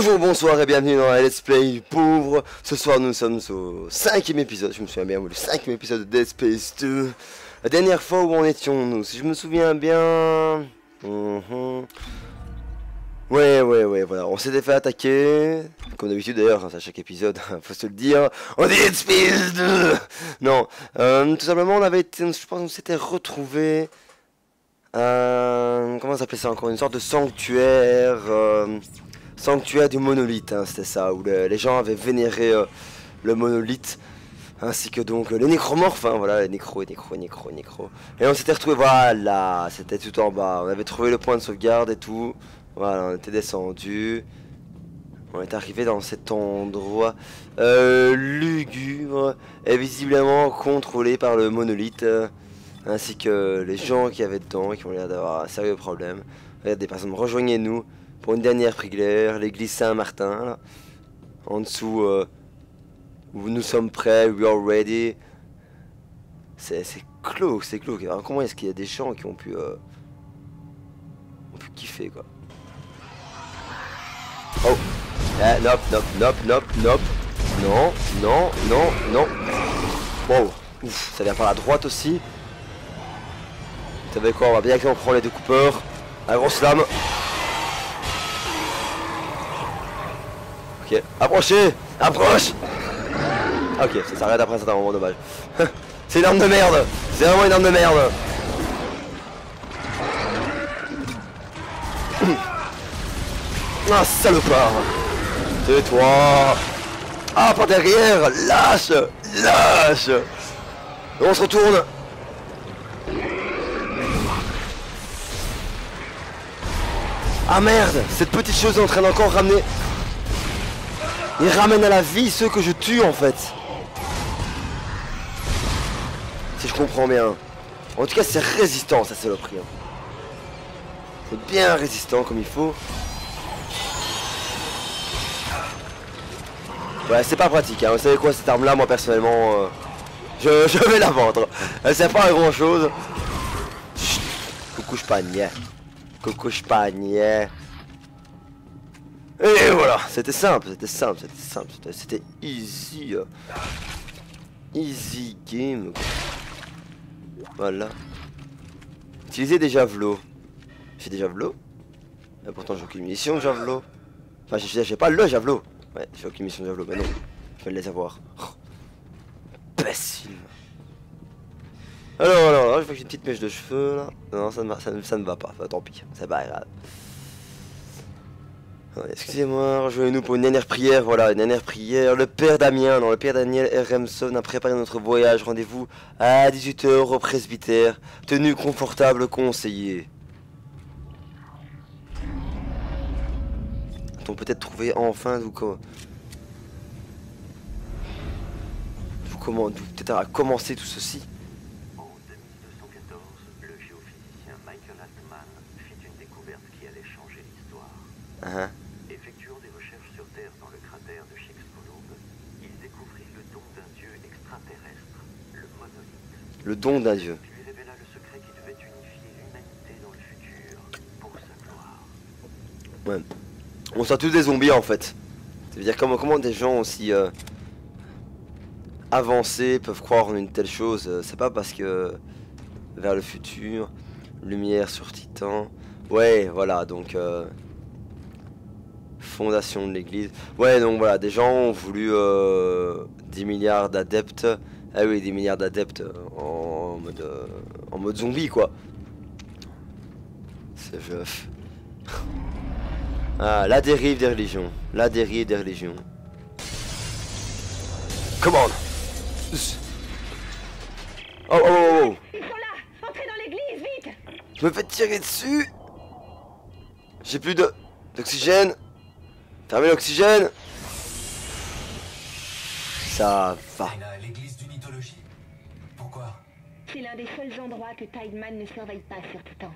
Bonjour, bonsoir et bienvenue dans la Let's Play Pauvre. Ce soir nous sommes au 5e épisode, je me souviens bien, le 5e épisode de Dead Space 2. La dernière fois où en étions-nous, si je me souviens bien... Ouais, voilà, on s'était fait attaquer, comme d'habitude d'ailleurs, à chaque épisode, faut se le dire, on dit Dead Space 2. Non, tout simplement on avait été, je pense qu'on s'était retrouvé comment ça s'appelait ça encore, une sorte de sanctuaire, sanctuaire du monolithe, hein, c'était ça, où les gens avaient vénéré le monolithe, ainsi que donc les nécromorphes, hein, voilà, les nécros. Et on s'était retrouvé, voilà, c'était tout en bas, on avait trouvé le point de sauvegarde et tout, voilà, on était descendu, on est arrivé dans cet endroit lugubre et visiblement contrôlé par le monolithe, ainsi que les gens qui avaient dedans, qui ont l'air d'avoir un sérieux problème. Regardez, personnes, rejoignez-nous pour une dernière prière, l'église Saint-Martin, là. En dessous, où nous sommes prêts, we are ready. C'est clos, c'est clos. Alors, comment est-ce qu'il y a des gens qui ont pu kiffer, quoi. Oh, nope. Non. Wow, ouf, ça vient par la droite aussi. Vous savez quoi, on va bien qu'on prend les découpeurs. La grosse lame. Ok, approchez. Approche. Ok, ça s'arrête après, c'est un moment dommage. C'est une arme de merde. C'est vraiment une arme de merde. Ah, salopard. C'est toi. Ah, par derrière. Lâche. Et on se retourne. Ah merde, cette petite chose est en train d'encore ramener... Il ramène à la vie ceux que je tue en fait. Si je comprends bien. En tout cas c'est résistant ça saloperie. C'est bien résistant comme il faut. Ouais c'est pas pratique hein. Vous savez quoi, cette arme là moi personnellement je vais la vendre. Elle sert pas à grand chose. Chut. Coucou Spagnet. Et voilà, c'était simple, c'était easy. Easy game. Voilà. Utilisez des javelots. J'ai des javelots. Et pourtant j'ai aucune munition de javelot. Enfin j'ai pas le javelot. Ouais, j'ai aucune munition de javelot, mais non. Je vais les avoir. Oh. Imbécile. Alors, je vois que j'ai une petite mèche de cheveux là. Non, ça ne va pas, enfin, tant pis, c'est pas grave. Excusez-moi, rejoignez-nous pour une dernière prière, voilà, une dernière prière. Le père Damien, non, le père Daniel Remson a préparé notre voyage. Rendez-vous à 18 h au presbytère. Tenue confortable conseillée. A-t-on peut-être trouvé enfin d'où peut-être à commencer tout ceci. En 2214, le géophysicien Michael Altman fit une découverte qui allait changer l'histoire. Effectuant des recherches sur Terre dans le cratère de Chicxulub, il découvrit le don d'un dieu extraterrestre, le monolithe. Le don d'un dieu. Lui révéla le secret qui devait unifier l'humanité dans le futur pour sa gloire. Ouais. On sent tous des zombies en fait. Ça veut dire comment des gens aussi avancés peuvent croire en une telle chose. C'est pas parce que vers le futur, lumière sur Titan. Ouais, voilà, donc fondation de l'église. Ouais, donc voilà, des gens ont voulu 10 milliards d'adeptes. Ah oui, 10 milliards d'adeptes en mode zombie quoi. C'est veuf. Ah, la dérive des religions. La dérive des religions. Commande. Oh. Ils sont là. Entrez dans l'église, vite. Je me fais tirer dessus. J'ai plus d'oxygène. Fermez l'oxygène. Ça va. L'église d'unitologie. Pourquoi? C'est l'un des seuls endroits que Tideman ne surveille pas sur Titan.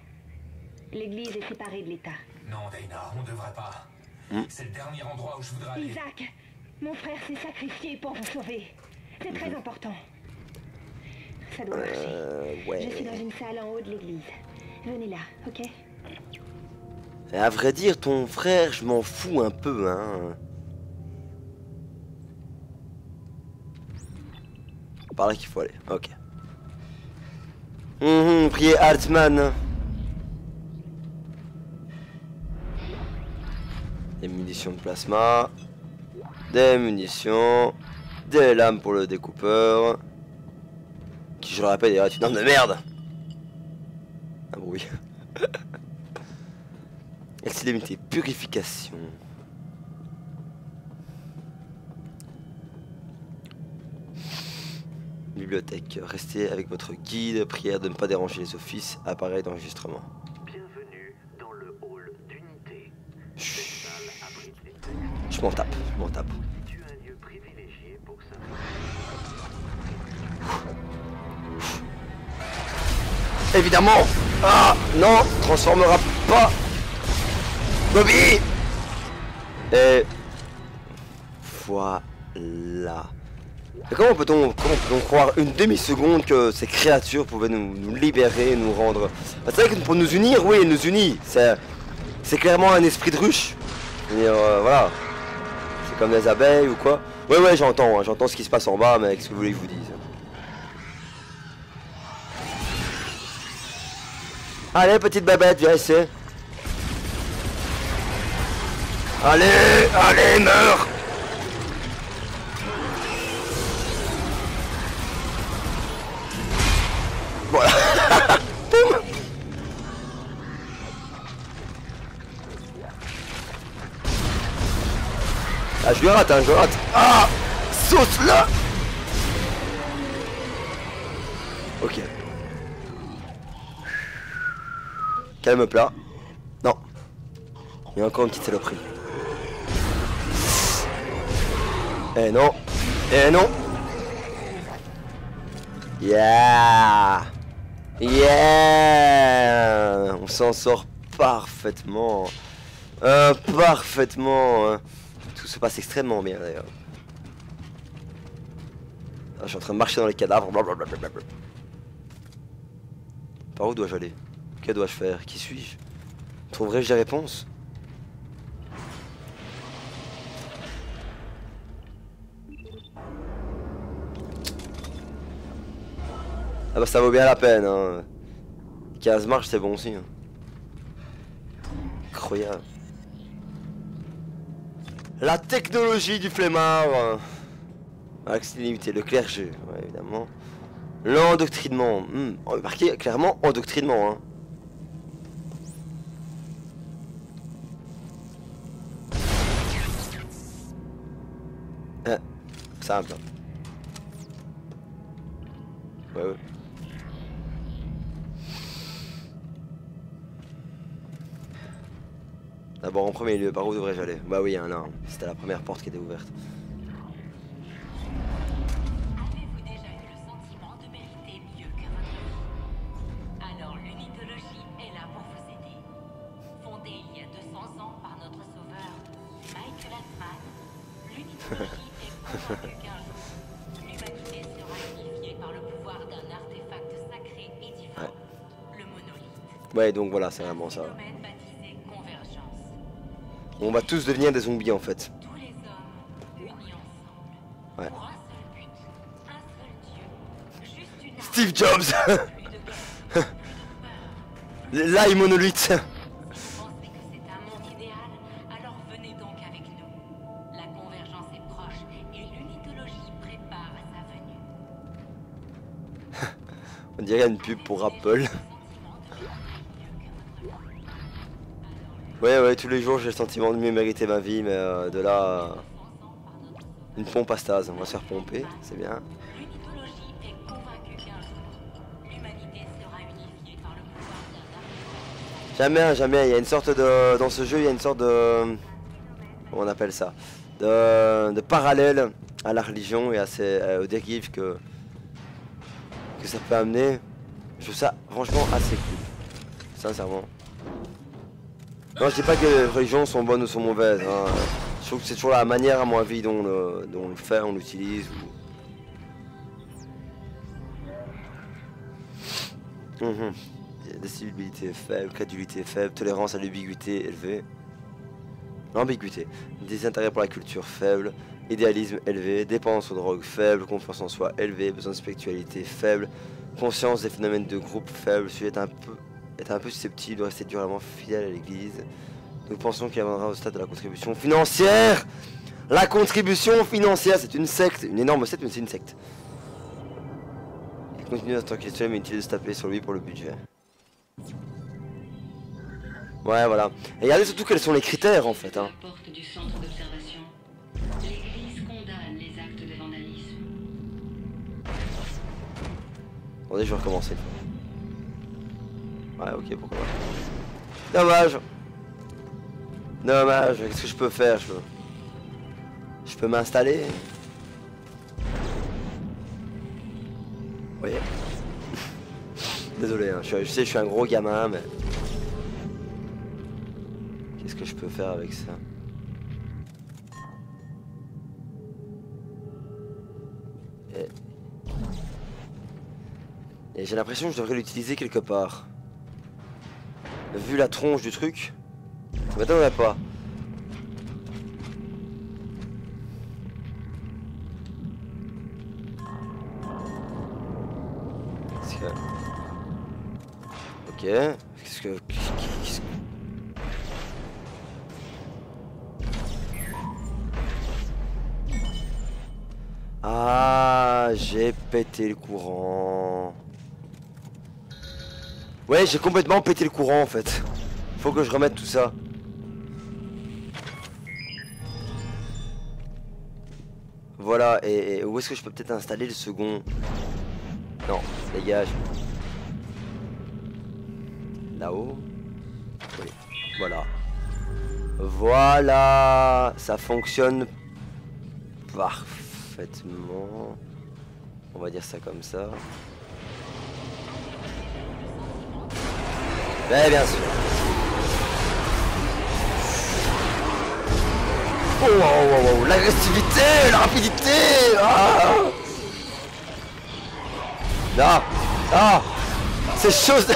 L'église est séparée de l'État. Non, Dana, on devrait pas. C'est le dernier endroit où je voudrais aller. Isaac, mon frère s'est sacrifié pour vous sauver. C'est très important. Ça doit marcher. Ouais. Je suis dans une salle en haut de l'église. Venez là, ok? Et à vrai dire, ton frère, je m'en fous un peu, hein. Par là qu'il faut aller, ok. Priez Hartmann. Des munitions de plasma. Des munitions. Des lames pour le découpeur. Qui, je le rappelle, est une arme de merde. Un bruit. Elle limitée. Purification. Bibliothèque. Restez avec votre guide. Prière de ne pas déranger les offices. Appareil d'enregistrement. Bienvenue dans le hall d'unité. Je m'en tape. Je m'en tape. Tu as un lieu privilégié pour ça. Évidemment. Ah non, transformera pas. Bobby. Et voilà. Et comment peut-on croire une demi-seconde que ces créatures pouvaient nous libérer, nous rendre... Bah, c'est vrai que pour nous unir, oui, nous unit. C'est clairement un esprit de ruche. Voilà. C'est comme les abeilles ou quoi. Ouais, j'entends, hein, j'entends ce qui se passe en bas, mais qu'est-ce que vous voulez que je vous dise? Allez, petite babette, viens ici. Allez, meurs. Voilà. Ah, je lui rate, hein, je rate. Ah, sauce là. Ok. Calme plat. Non. Il y a encore une petite saloperie. Eh non. Eh non. Yeah. Yeah. On s'en sort parfaitement. Parfaitement. Tout se passe extrêmement bien d'ailleurs. Je suis en train de marcher dans les cadavres. Blablabla. Par où dois-je aller? Que dois-je faire? Qui suis-je? Trouverai-je des réponses? Ah bah ça vaut bien la peine, hein. 15 marches c'est bon aussi, hein. Incroyable. La technologie du flemmard. Accès limité, le clergé, ouais, évidemment. L'endoctrinement. On va marquer clairement endoctrinement, hein. Simple. Ouais. D'abord en premier lieu, par où devrais-je aller? Bah oui, il y en a un. C'était la première porte qui était ouverte. Avez-vous déjà eu le sentiment de mériter mieux que votre vie? Alors l'unitologie est là pour vous aider. Fondée il y a 200 ans par notre sauveur, Michael Hartmann, l'unitologie est convaincue qu'un jour, l'humanité sera unifiée par le pouvoir d'un artefact sacré et divin, le monolithe. Ouais, donc voilà, c'est vraiment ça. Phénomène baptisé convergence. On va tous devenir des zombies en fait. Tous les hommes unis ensemble. Ouais. Pour un seul but, un seul Dieu, juste une arme, Steve Jobs. plus de guerre, plus de peur. Là, il monolithe. Si vous pensez que c'est un monde idéal, alors venez donc avec nous. La convergence est proche et l'unitologie prépare à sa venue. On dirait une pub pour Apple. Ouais, tous les jours j'ai le sentiment de mieux mériter ma vie, mais de là, une pompe à stase, on va se faire pomper, c'est bien. L'unitologie est convaincue qu'un jour, l'humanité sera unifiée par le pouvoir d'un artefact. Jamais, il y a une sorte de... Dans ce jeu, il y a une sorte de... Comment on appelle ça? De parallèle à la religion et à aux dérives que ça peut amener. Je trouve ça franchement assez cool, sincèrement. Non, je dis pas que les religions sont bonnes ou sont mauvaises, hein. Je trouve que c'est toujours la manière, à mon avis, dont on le fait, on l'utilise. décibilité faible, crédulité faible, tolérance à l'ambiguïté élevée. L'ambiguïté, désintérêt pour la culture faible, idéalisme élevé, dépendance aux drogues faible, confiance en soi élevée, besoin de spiritualité faible, conscience des phénomènes de groupe faible, sujet est un peu susceptible de rester durablement fidèle à l'église. Nous pensons qu'il viendra au stade de la contribution financière. La contribution financière, c'est une secte, une énorme secte, mais c'est une secte. Il continue en tant qu'il est seul, mais inutile de se taper sur lui pour le budget. Ouais, voilà. Et regardez surtout quels sont les critères en fait. Hein. À la porte du centre d'observation, l'Église condamne les actes de vandalisme. Attendez, je vais recommencer. Ouais, ok, pourquoi pas. Dommage. Dommage, qu'est-ce que je peux faire? Je peux m'installer. Vous voyez. Désolé, hein, je sais je suis un gros gamin, mais... Qu'est-ce que je peux faire avec ça? Et j'ai l'impression que je devrais l'utiliser quelque part. Vu la tronche du truc, ça m'étonnerait pas. Ok. Qu'est-ce que... Ah, j'ai pété le courant. Ouais, j'ai complètement pété le courant en fait. Faut que je remette tout ça. Voilà, et où est-ce que je peux peut-être installer le second? Non, dégage. Là-haut. Oui, voilà. Voilà, ça fonctionne parfaitement. On va dire ça comme ça. Mais bien sûr. Oh, oh, oh, oh, l'agressivité, la rapidité. Ah. Là, ah, ces choses.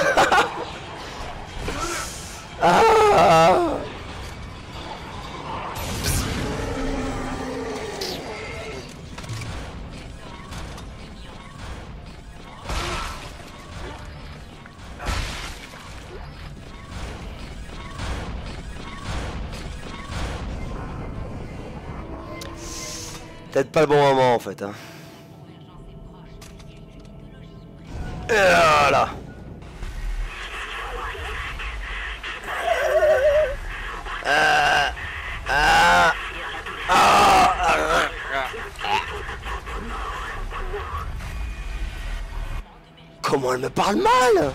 Ah. Peut-être pas le bon moment en fait. Hein. Et voilà. Comment elle me parle mal?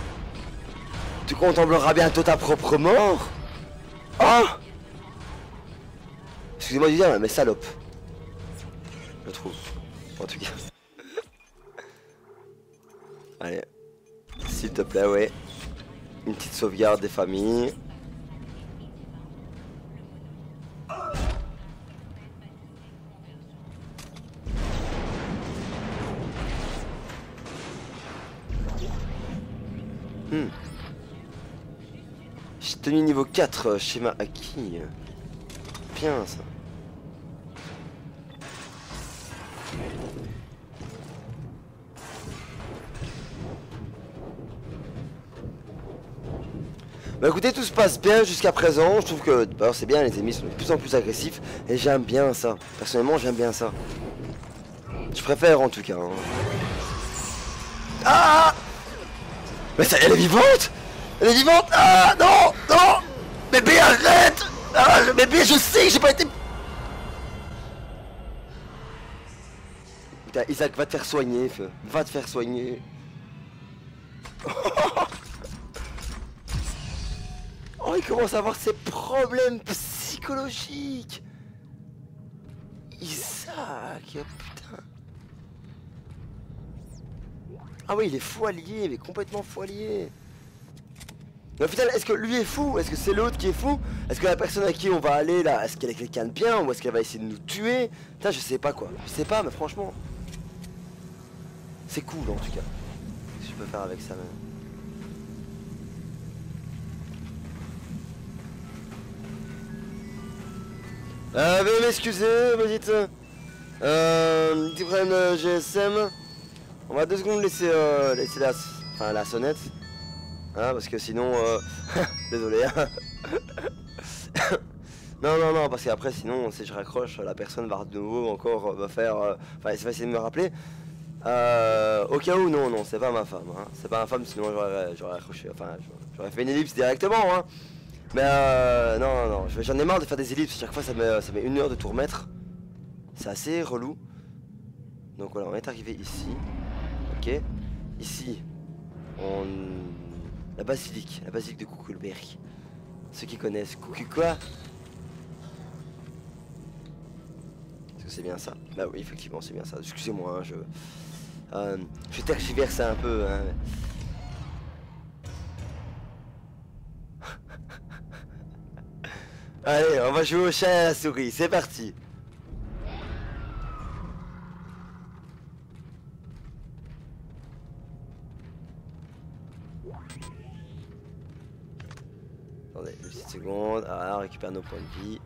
Tu contempleras bientôt ta propre mort. Oh. Excusez-moi de dire, mais salope. Je trouve. En tout cas. Allez. S'il te plaît, ouais. Une petite sauvegarde des familles. J'ai tenu niveau 4, schéma acquis. Bien ça. Bah écoutez, tout se passe bien jusqu'à présent. Je trouve que c'est bien, les ennemis sont de plus en plus agressifs. Et j'aime bien ça. Personnellement, j'aime bien ça. Je préfère en tout cas. Hein. Ah! Mais ça, elle est vivante! Elle est vivante! Ah non! Non! Bébé, arrête! Ah, bébé, je sais que j'ai pas été... Putain, Isaac, va te faire soigner, feu. Va te faire soigner. Oh, il commence à avoir ses problèmes psychologiques. Isaac, putain. Ah oui, il est fou allié, mais complètement fou allié. Mais au final, est-ce que lui est fou? Est-ce que c'est l'autre qui est fou? Est-ce que la personne à qui on va aller là, est-ce qu'elle est quelqu'un de bien? Ou est-ce qu'elle va essayer de nous tuer? Putain, je sais pas quoi. Je sais pas, mais franchement... C'est cool en tout cas. Qu'est-ce que je peux faire avec ça même? Veuillez m'excuser, me dites. Petit problème de GSM. On va 2 secondes laisser la sonnette. Hein, parce que sinon... Désolé. non, parce qu'après sinon si je raccroche, la personne va de nouveau encore va faire... Enfin, va essayer de me rappeler. Au cas où, non, c'est pas ma femme. Hein. C'est pas ma femme, sinon j'aurais raccroché. Enfin, j'aurais fait une ellipse directement. Hein. Mais non, j'en ai marre de faire des ellipses. Chaque fois ça met 1 heure de tout remettre. C'est assez relou. Donc voilà, on est arrivé ici. Ok. Ici, la basilique de Kukulberg. Ceux qui connaissent. Coucou quoi? Est-ce que c'est bien ça? Bah oui, effectivement, c'est bien ça. Excusez-moi, hein, je tergiverse un peu. Hein. Allez, on va jouer au chat et à la souris. C'est parti. Attendez, une petite seconde. Ah, on récupère nos points de vie.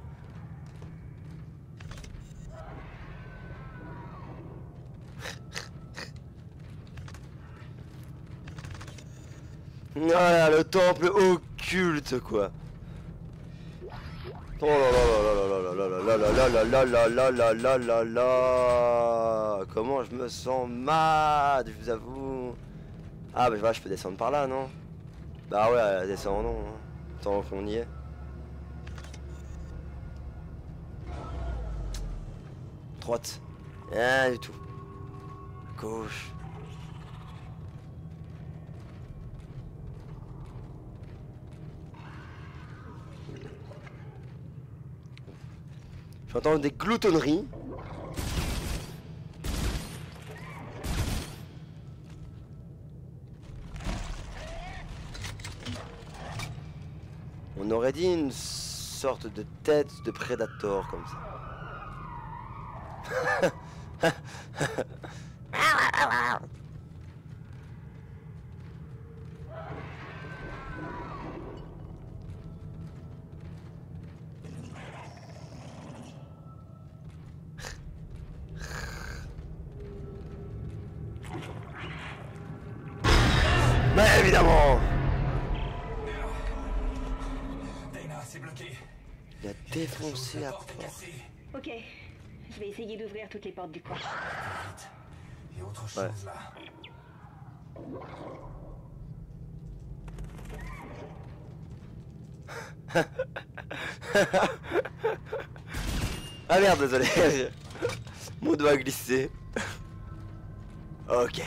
Voilà, le temple occulte, quoi. Oh là là là là là là là là là là là là là là. Comment je me sens mal, je vous avoue. Ah bah voilà, je peux descendre par là, non? Bah ouais, descendons, hein. Tant qu'on y est. Droite. Rien du tout. Gauche. J'entends des gloutonneries. On aurait dit une sorte de tête de prédateur comme ça. Mais évidemment. Dana, c'est bloqué. Il a défoncé la porte. Ok, je vais essayer d'ouvrir toutes les portes du coin. Vite. Il y a autre chose Ouais. là. Ah merde, désolé. Mon doigt a glissé. Ok.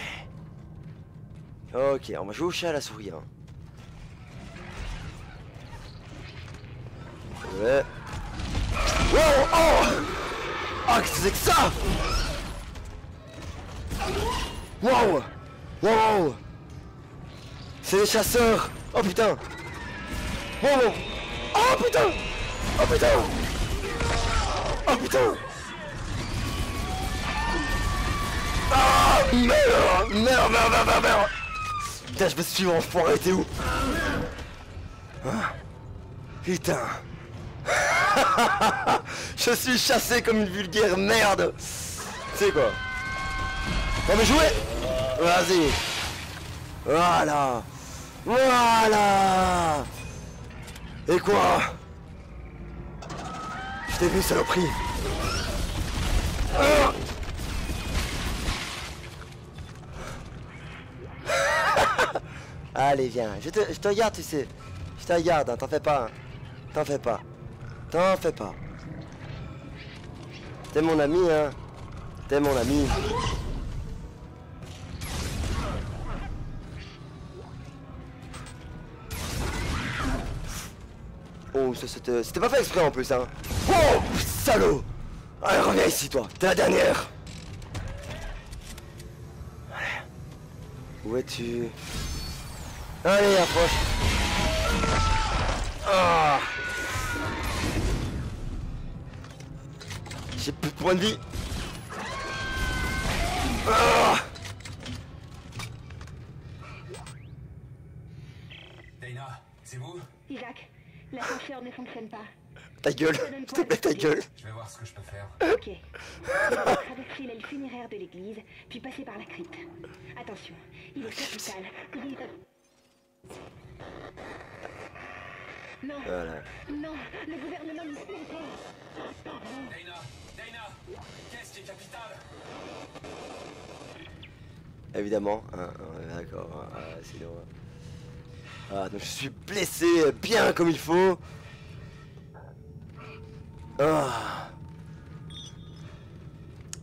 Ok, on va jouer au chat à la souris. Hein. Ouais. Wow, oh! Ah, qu'est-ce que c'est que ça? Wow! Wow! C'est des chasseurs! Oh putain! Wow! Oh putain! Oh putain! Oh putain! Ah merde! Merde! Putain, je me suis enfoiré, t'es où? Ah, putain! Je suis chassé comme une vulgaire merde! Tu sais quoi? On va jouer! Vas-y! Voilà! Voilà! Et quoi? Je t'ai vu, saloperie! Ah! Allez, viens, je te regarde, tu sais. Je te regarde, hein, t'en fais pas. Hein. T'en fais pas. T'en fais pas. T'es mon ami, hein. T'es mon ami. Oh, ça c'était pas fait exprès en plus, hein. Oh, salaud. Allez, reviens ici, toi. T'es la dernière. Allez. Où es-tu? Allez, approche. Ah. J'ai plus de points de vie. Ah. Dana, c'est vous? Isaac, l'ascenseur ne fonctionne pas. Ta gueule, s'il te plaît, ta gueule. Je vais voir ce que je peux faire. Ok. Traverser l'aile funéraire de l'église, puis passer par la crypte. Attention, il est capital. Non, Voilà. non, le gouvernement nous suit. Dana, qu'est-ce qui est capital? Évidemment, hein, d'accord, sinon... Ah, donc je suis blessé bien comme il faut.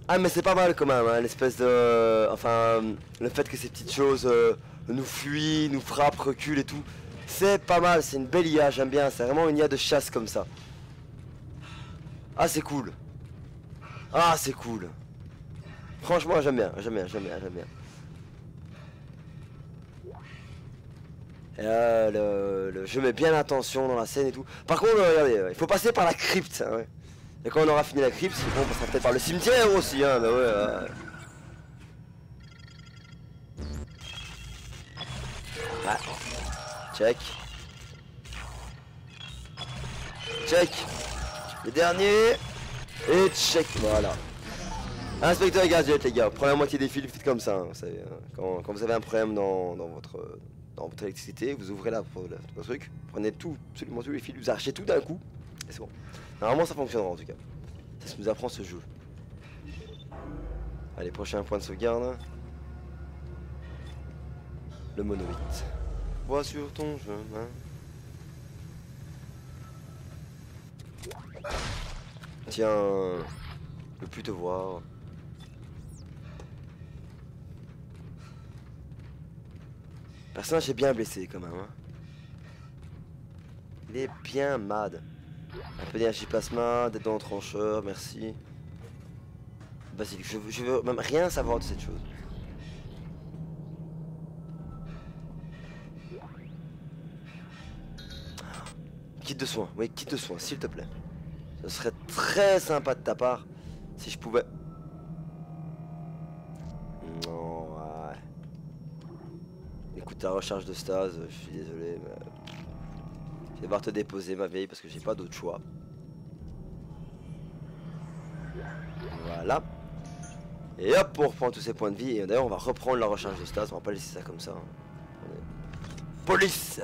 Ah mais c'est pas mal quand même, hein, l'espèce de... Enfin, le fait que ces petites choses nous fuient, nous frappent, reculent et tout. C'est pas mal, c'est une belle IA, j'aime bien, c'est vraiment une IA de chasse comme ça. Ah c'est cool. Ah c'est cool. Franchement j'aime bien, j'aime bien, j'aime bien, j'aime bien. Et là, le jeu met bien l'intention dans la scène et tout. Par contre, regardez, il faut passer par la crypte. Hein, ouais. Et quand on aura fini la crypte, bon, on passera peut-être par le cimetière aussi. Hein, mais ouais, Ah. Check. Check. Le dernier. Et check. Voilà. Inspecteur et gadget, les gars. Première moitié des fils, faites comme ça. Hein, vous savez, hein. Quand vous avez un problème dans votre électricité, vous ouvrez là pour le truc, prenez tout, absolument tous les fils, vous arrachez tout d'un coup, et c'est bon. Normalement ça fonctionnera en tout cas. Ça nous apprend ce jeu. Allez, prochain point de sauvegarde. Le monolithe. Vois sur ton chemin. Tiens, je peux plus te voir. Personnage est bien blessé quand même. Hein. Il est bien mad. Un peu d'énergie plasma, des dents trancheurs, merci. Basilic, je veux même rien savoir de cette chose. Kit de soins, oui, kit de soins, s'il te plaît. Ce serait très sympa de ta part si je pouvais. Non, ouais. Écoute, ta recharge de stase, je suis désolé, mais je vais devoir te déposer, ma vieille, parce que j'ai pas d'autre choix. Voilà. Et hop, on reprend tous ces points de vie. Et d'ailleurs, on va reprendre la recharge de stase. On va pas laisser ça comme ça. Police.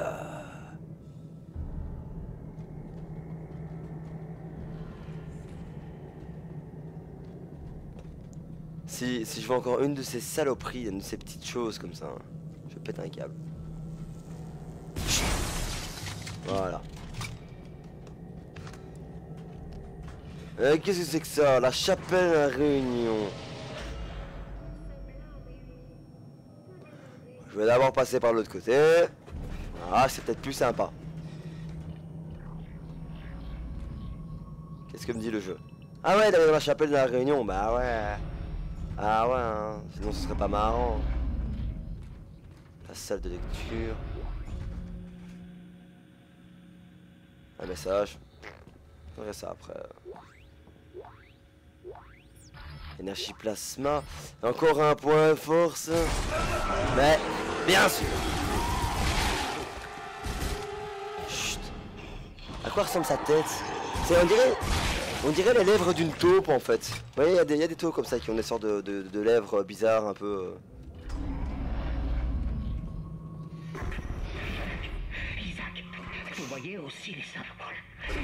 Si je vois encore une de ces saloperies, une de ces petites choses comme ça, hein, je pète un câble. Voilà. Qu'est-ce que c'est que ça? La chapelle à Réunion. Je vais d'abord passer par l'autre côté. Ah, c'est peut-être plus sympa. Qu'est-ce que me dit le jeu? Ah ouais, d'aller dans la chapelle de la Réunion. Bah ouais. Ah ouais, hein. Sinon ce serait pas marrant. La salle de lecture. Un message. Je ferai ça après. Énergie plasma. Encore un point force. Mais, bien sûr. Chut. À quoi ressemble sa tête? On dirait les lèvres d'une taupe en fait. Vous voyez, il y a des taupes comme ça qui ont des sortes de lèvres bizarres un peu. Isaac, vous voyez aussi les symboles.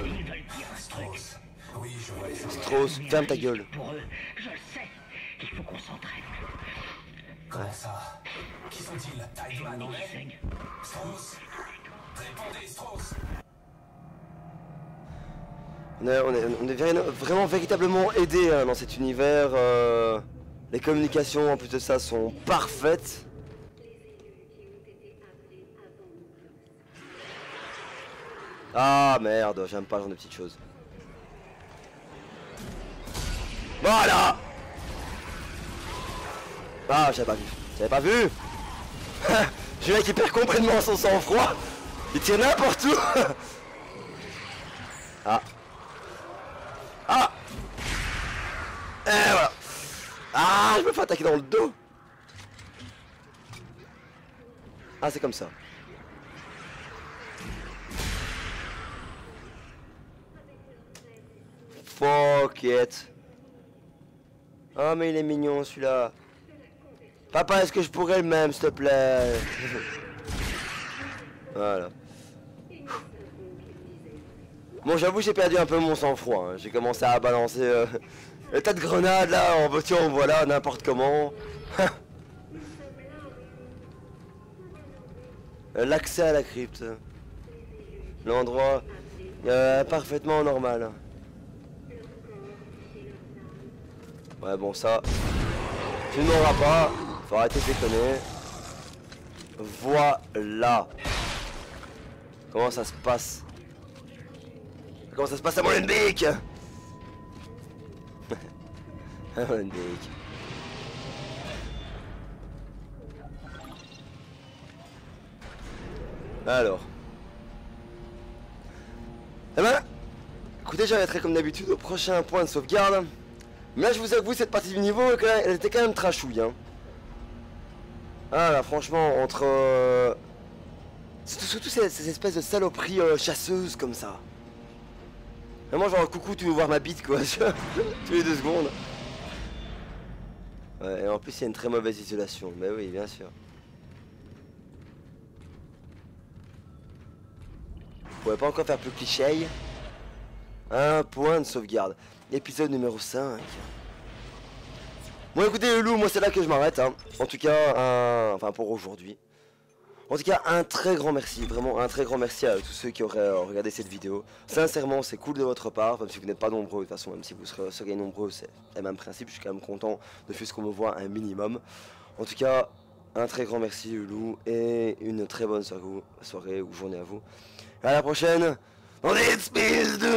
Ils veulent dire un truc. Oui, je vois les choses. Strauss, ferme ta gueule. Pour eux, je le sais. Il faut qu'on s'entraîne. Comment ça? Qui sont-ils? Tideman en Ils est? saignent. Strauss? Répondez, Strauss! On est vraiment véritablement aidé hein, dans cet univers. Les communications en plus de ça sont parfaites. Ah merde, j'aime pas ce genre de petites choses. Voilà. Ah, j'avais pas vu. J'avais pas vu. Je mec qui perd complètement son sang-froid. Il tire n'importe où. Ah. Ah. Et voilà. Ah, je me fais attaquer dans le dos. Ah, c'est comme ça. Fuck it. Oh mais il est mignon celui-là. Papa, est-ce que je pourrais le même, s'il te plaît? Voilà. Bon, j'avoue, j'ai perdu un peu mon sang-froid. Hein. J'ai commencé à balancer le tas de grenades là, en voiture, voilà, n'importe comment. L'accès à la crypte. L'endroit parfaitement normal. Ouais, bon, ça. Tu n'auras pas. Faut arrêter de déconner. Voilà. Comment ça se passe? Comment ça se passe à Molenbeek? À Molenbeek. Alors. Eh ben, écoutez, j'arrêterai comme d'habitude au prochain point de sauvegarde. Mais là, je vous avoue, cette partie du niveau, elle était quand même trashouille. Hein. Ah là, franchement, entre... Surtout ces espèces de saloperies chasseuses comme ça. Vraiment, genre, coucou, tu veux voir ma bite, quoi. Tous les 2 secondes. Ouais, et en plus, il y a une très mauvaise isolation. Mais oui, bien sûr. Vous pouvez pas encore faire plus cliché. Un point de sauvegarde. Épisode numéro 5. Bon écoutez les loups, moi c'est là que je m'arrête hein. En tout cas, enfin pour aujourd'hui. En tout cas, un très grand merci, vraiment un très grand merci à tous ceux qui auraient regardé cette vidéo. Sincèrement, c'est cool de votre part, même si vous n'êtes pas nombreux, de toute façon, même si vous seriez nombreux, c'est le même principe, je suis quand même content de faire ce qu'on me voit un minimum. En tout cas, un très grand merci les loups, et une très bonne soirée ou journée à vous. À la prochaine, on est Speed 2.